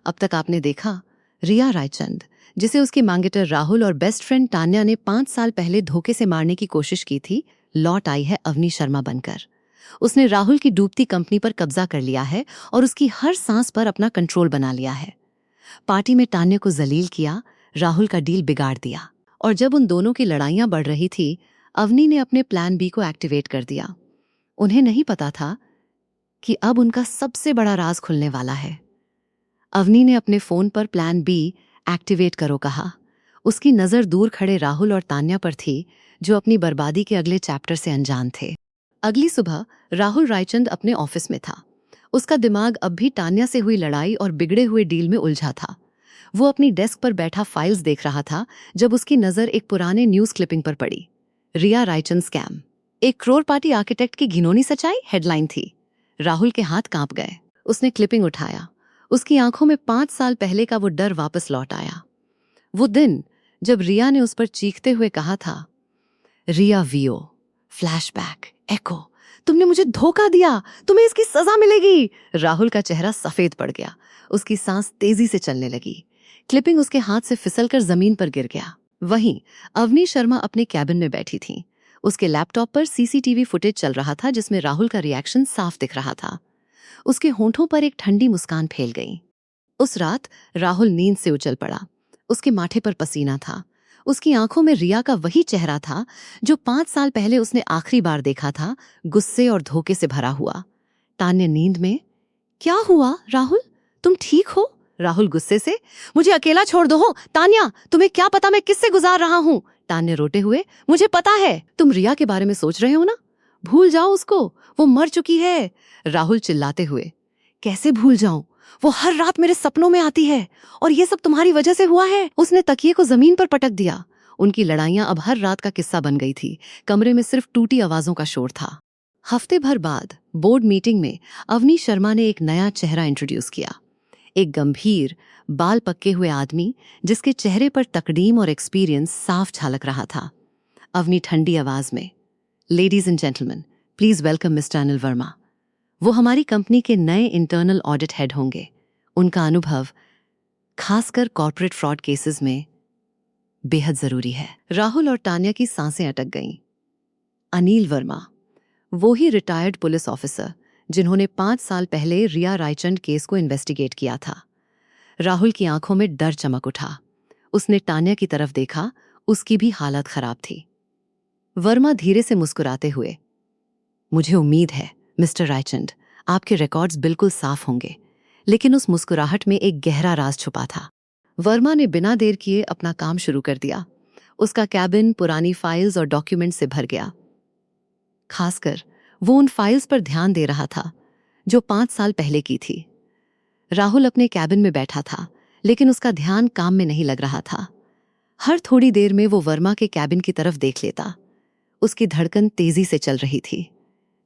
अब तक आपने देखा, रिया रायचंद, जिसे उसकी मांगेटर राहुल और बेस्ट फ्रेंड तान्या ने 5 साल पहले धोखे से मारने की कोशिश की थी, लौट आई है अवनी शर्मा बनकर। उसने राहुल की डूबती कंपनी पर कब्जा कर लिया है और उसकी हर सांस पर अपना कंट्रोल बना लिया है। पार्टी में तान्या को जलील किया, राहुल का डील बिगाड़ दिया, और जब उन दोनों की लड़ाइयां बढ़ रही थी, अवनी ने अपने प्लान बी को एक्टिवेट कर दिया। उन्हें नहीं पता था कि अब उनका सबसे बड़ा राज खुलने वाला है। अवनी ने अपने फोन पर प्लान बी एक्टिवेट करो कहा। उसकी नज़र दूर खड़े राहुल और तान्या पर थी, जो अपनी बर्बादी के अगले चैप्टर से अनजान थे। अगली सुबह राहुल रायचंद अपने ऑफिस में था। उसका दिमाग अब भी तान्या से हुई लड़ाई और बिगड़े हुए डील में उलझा था। वो अपनी डेस्क पर बैठा फाइल्स देख रहा था जब उसकी नज़र एक पुराने न्यूज़ क्लिपिंग पर पड़ी। रिया रायचंद स्कैम, एक करोड़पति आर्किटेक्ट की घिनौनी सच्चाई हेडलाइन थी। राहुल के हाथ कांप गए। उसने क्लिपिंग उठाया। उसकी आंखों में 5 साल पहले का वो डर वापस लौट आया। वो दिन जब रिया ने उस पर चीखते हुए कहा था, रिया वीओ, फ्लैशबैक, एको, तुमने मुझे धोखा दिया, तुम्हें इसकी सजा मिलेगी। राहुल का चेहरा सफेद पड़ गया। उसकी सांस तेजी से चलने लगी। क्लिपिंग उसके हाथ से फिसलकर जमीन पर गिर गया। वहीं अवनी शर्मा अपने कैबिन में बैठी थी। उसके लैपटॉप पर सीसीटीवी फुटेज चल रहा था जिसमें राहुल का रिएक्शन साफ दिख रहा था। उसके होंठों पर एक ठंडी मुस्कान फैल गई। उस रात राहुल नींद से उछल पड़ा। उसके माथे पर पसीना था। उसकी आंखों में रिया का वही चेहरा था जो 5 साल पहले उसने आखिरी बार देखा था, गुस्से और धोखे से भरा हुआ। तान्या नींद में, क्या हुआ राहुल, तुम ठीक हो? राहुल गुस्से से, मुझे अकेला छोड़ दो हो तान्या, तुम्हें क्या पता मैं किससे गुजार रहा हूं? तान्या रोते हुए, मुझे पता है, तुम रिया के बारे में सोच रहे हो ना? भूल जाओ उसको, वो मर चुकी है। राहुल चिल्लाते हुए, कैसे भूल जाऊं? वो हर रात मेरे सपनों में आती है और ये सब तुम्हारी वजह से हुआ है। उसने तकिए को जमीन पर पटक दिया। उनकी लड़ाइयां अब हर रात का किस्सा बन गई थी। कमरे में सिर्फ टूटी आवाजों का शोर था। हफ्ते भर बाद बोर्ड मीटिंग में अवनी शर्मा ने एक नया चेहरा इंट्रोड्यूस किया। एक गंभीर, बाल पक्के हुए आदमी जिसके चेहरे पर तकदीम और एक्सपीरियंस साफ झलक रहा था। अवनी ठंडी आवाज में, ladies and gentleman, please welcome mister Anil Verma. वो हमारी कंपनी के नए इंटरनल ऑडिट हेड होंगे। उनका अनुभव, खासकर कॉर्पोरेट फ्रॉड केसेस में, बेहद जरूरी है। राहुल और तान्या की सांसें अटक गईं। अनिल वर्मा, वो ही रिटायर्ड पुलिस ऑफिसर जिन्होंने 5 साल पहले रिया रायचंद केस को इन्वेस्टिगेट किया था। राहुल की आंखों में डर चमक उठा। उसने तान्या की तरफ देखा, उसकी भी हालत खराब थी। वर्मा धीरे से मुस्कुराते हुए, मुझे उम्मीद है मिस्टर रायचंद, आपके रिकॉर्ड्स बिल्कुल साफ होंगे। लेकिन उस मुस्कुराहट में एक गहरा राज छुपा था। वर्मा ने बिना देर किए अपना काम शुरू कर दिया। उसका कैबिन पुरानी फाइल्स और डॉक्यूमेंट से भर गया। खासकर वो उन फाइल्स पर ध्यान दे रहा था जो 5 साल पहले की थी। राहुल अपने कैबिन में बैठा था, लेकिन उसका ध्यान काम में नहीं लग रहा था। हर थोड़ी देर में वो वर्मा के कैबिन की तरफ देख लेता। उसकी धड़कन तेजी से चल रही थी।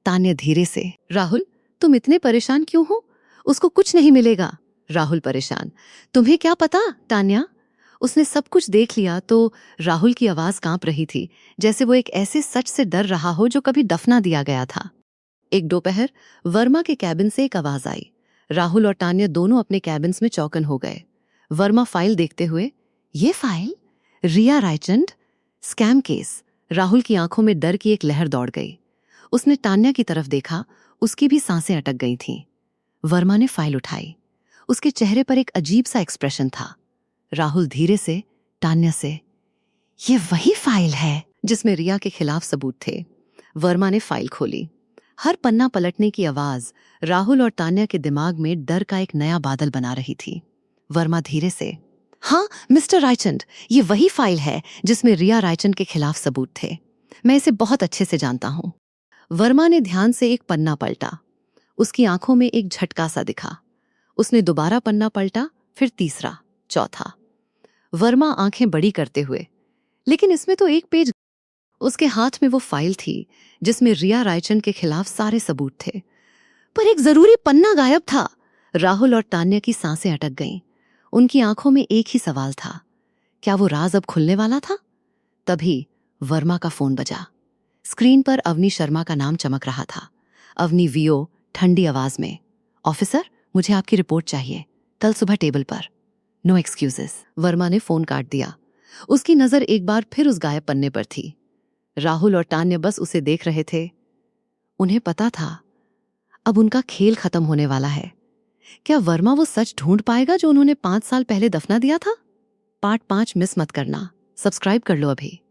तान्या धीरे से, राहुल, तुम इतने परेशान क्यों हो? उसको कुछ नहीं मिलेगा। राहुल परेशान, तुम्हें क्या पता तान्या? उसने सब कुछ देख लिया। तो राहुल की आवाज कांप रही थी, जैसे वो एक ऐसे सच से डर रहा हो जो कभी दफना दिया गया था। एक दोपहर वर्मा के कैबिन से एक आवाज आई। राहुल और तान्या दोनों अपने कैबिन्स में चौकन हो गए। वर्मा फाइल देखते हुए, ये फाइल? रिया रायचंद स्कैम केस। राहुल की आंखों में डर की एक लहर दौड़ गई। उसने तान्या की तरफ देखा, उसकी भी सांसें अटक गई थीं। वर्मा ने फाइल उठाई। उसके चेहरे पर एक अजीब सा एक्सप्रेशन था। राहुल धीरे से तान्या से, ये वही फाइल है जिसमें रिया के खिलाफ सबूत थे। वर्मा ने फाइल खोली। हर पन्ना पलटने की आवाज राहुल और तान्या के दिमाग में डर का एक नया बादल बना रही थी। वर्मा धीरे से, हाँ मिस्टर रायचंद, ये वही फाइल है जिसमें रिया रायचंद के खिलाफ सबूत थे। मैं इसे बहुत अच्छे से जानता हूं। वर्मा ने ध्यान से एक पन्ना पलटा। उसकी आंखों में एक झटका सा दिखा। उसने दोबारा पन्ना पलटा, फिर तीसरा, चौथा। वर्मा आंखें बड़ी करते हुए, लेकिन इसमें तो एक पेज। उसके हाथ में वो फाइल थी जिसमें रिया रायचंद के खिलाफ सारे सबूत थे, पर एक जरूरी पन्ना गायब था। राहुल और तान्या की सांसें अटक गईं। उनकी आंखों में एक ही सवाल था, क्या वो राज अब खुलने वाला था? तभी वर्मा का फोन बजा। स्क्रीन पर अवनी शर्मा का नाम चमक रहा था। अवनी वीओ ठंडी आवाज में, ऑफिसर, मुझे आपकी रिपोर्ट चाहिए। कल सुबह टेबल पर। No excuses. वर्मा ने फोन काट दिया। उसकी नजर एक बार फिर उस गायब पन्ने पर थी। राहुल और तान्या बस उसे देख रहे थे। उन्हें पता था अब उनका खेल खत्म होने वाला है। क्या वर्मा वो सच ढूंढ पाएगा जो उन्होंने 5 साल पहले दफना दिया था? पार्ट 5 मिस मत करना। सब्सक्राइब कर लो अभी।